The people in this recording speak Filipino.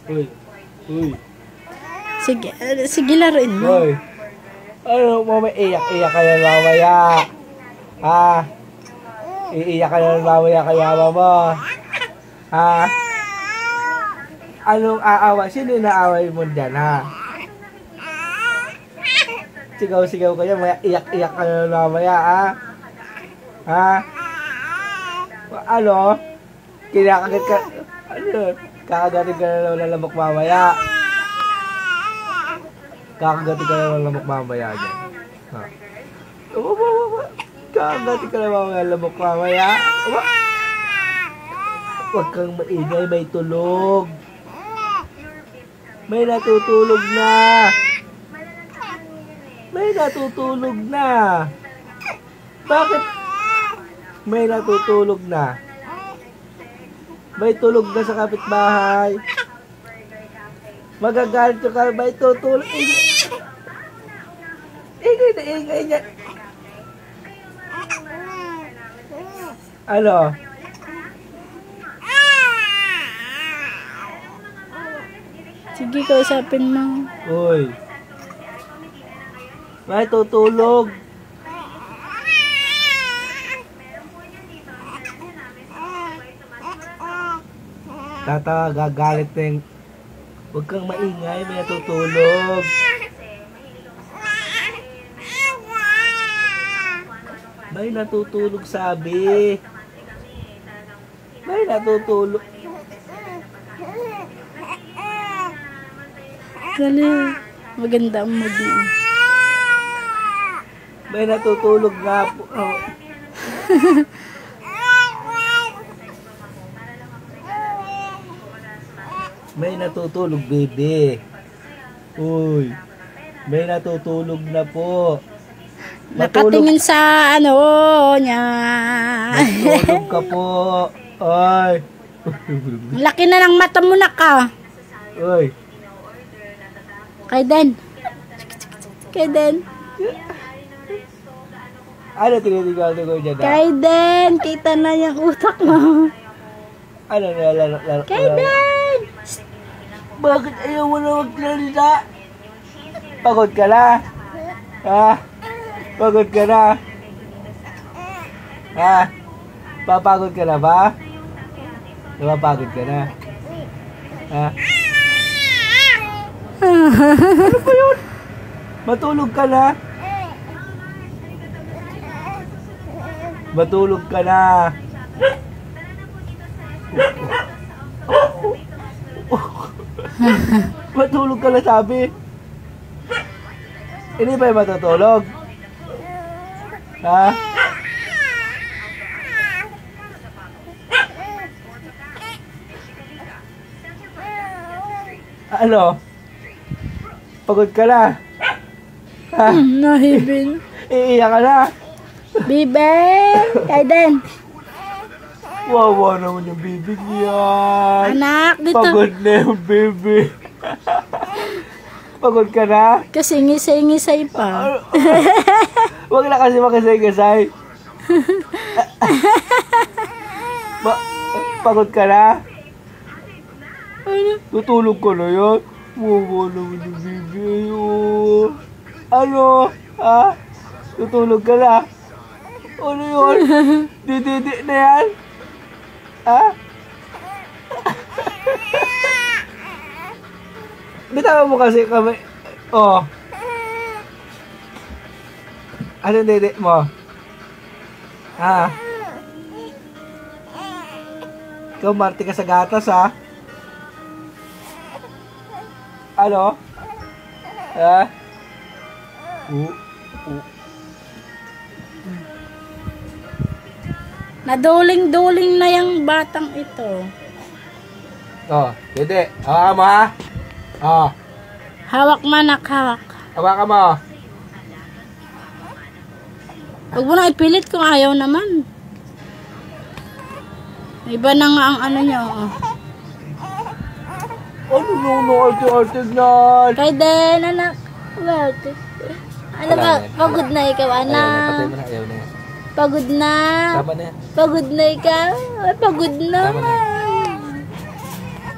Uy. Uy. Sige laruin mo. Uy. Ano mo may iyak ka na mamaya? Ha? Iiyak ka na mamaya kay mama mo? Ha? Anong aaway? Sino yung naaway mo dyan, ha? Sigaw-sigaw ka yan, iyak ka na mamaya, ha? Ha? Ano? Kinakagat ka, ano? Kakagatin ka na ng lamok mamaya. Kakagatin ka na ng lamok mamaya dyan. Ha? Kakagatin ka na mamaya ng lamok mamaya. Huwag kang maingay, may tulog. May natutulog na. May natutulog na. Bakit? May natutulog na. May tulog na sa kapitbahay. Magagalit ka, may tutulog. Ingay na ingay niya. Ano? Sige, kausapin mo. Uy. May tutulog. Tata, gagalit na yung... Huwag kang maingay, may natutulog. May natutulog, sabi. May natutulog. Dali. Maganda ang mood mo. May natutulog nga po. Oh. May natutulog, baby. Uy. May natutulog na po. Nakatingin sa ano niya. Natulog ka po. Ay. Laki na ng mata mo na ka. Uy. Kaiden. Kaiden. Ano tinitigaw ko dyan? Kaiden. Kita na yung utak mo. Ano nilalaro? Kaiden. Bakit ayaw mo na magsalita? Pagod ka na? Ha? Pagod ka na? Ha? Papagod ka na ba? Napapagod ka na? Ha? Ano ba yun? Matulog ka na? Matulog ka na? Matulog ka na, sabi. Hindi ba yung matutulog? Ha? Ano? Pagod ka na? Ha? Nahibin. Iiyak ka na? Bibe. Kaiden. Wawa naman yung bibig yan. Anak, dito. Pagod na yung baby. Pagod ka na? Kasi ngisay-ngisay pa. Huwag na kasi makasay-kasay. Pagod ka na? Tutulog ko na yan. Wawa naman yung baby. Ayun. Ano? Ha? Tutulog ka na? Ano yun? Didi na yan? Ha? Bitawa mo kasi kami. Oh. Anong dede mo? Ha? Ikaw marti ka sa gatas, ha? Ano? Ha? Naduling-duling na yung batang ito. Oh, dede. Hawakan mo, ha? Oh. Hawak manak, hawak. Hawakan mo. Huwag mo na ipilit kung ayaw naman. Iba na nga ang ano niya. Oh. Ano no, arte-arte na. Kaiden, anak. Bakit? Ano ba? Pagod na ikaw, anak. Ayaw na, patay mo na. Ayaw na yan. Pagod na. Tama na yan. Pagod na ikaw. Ay, pagod na. Tama na.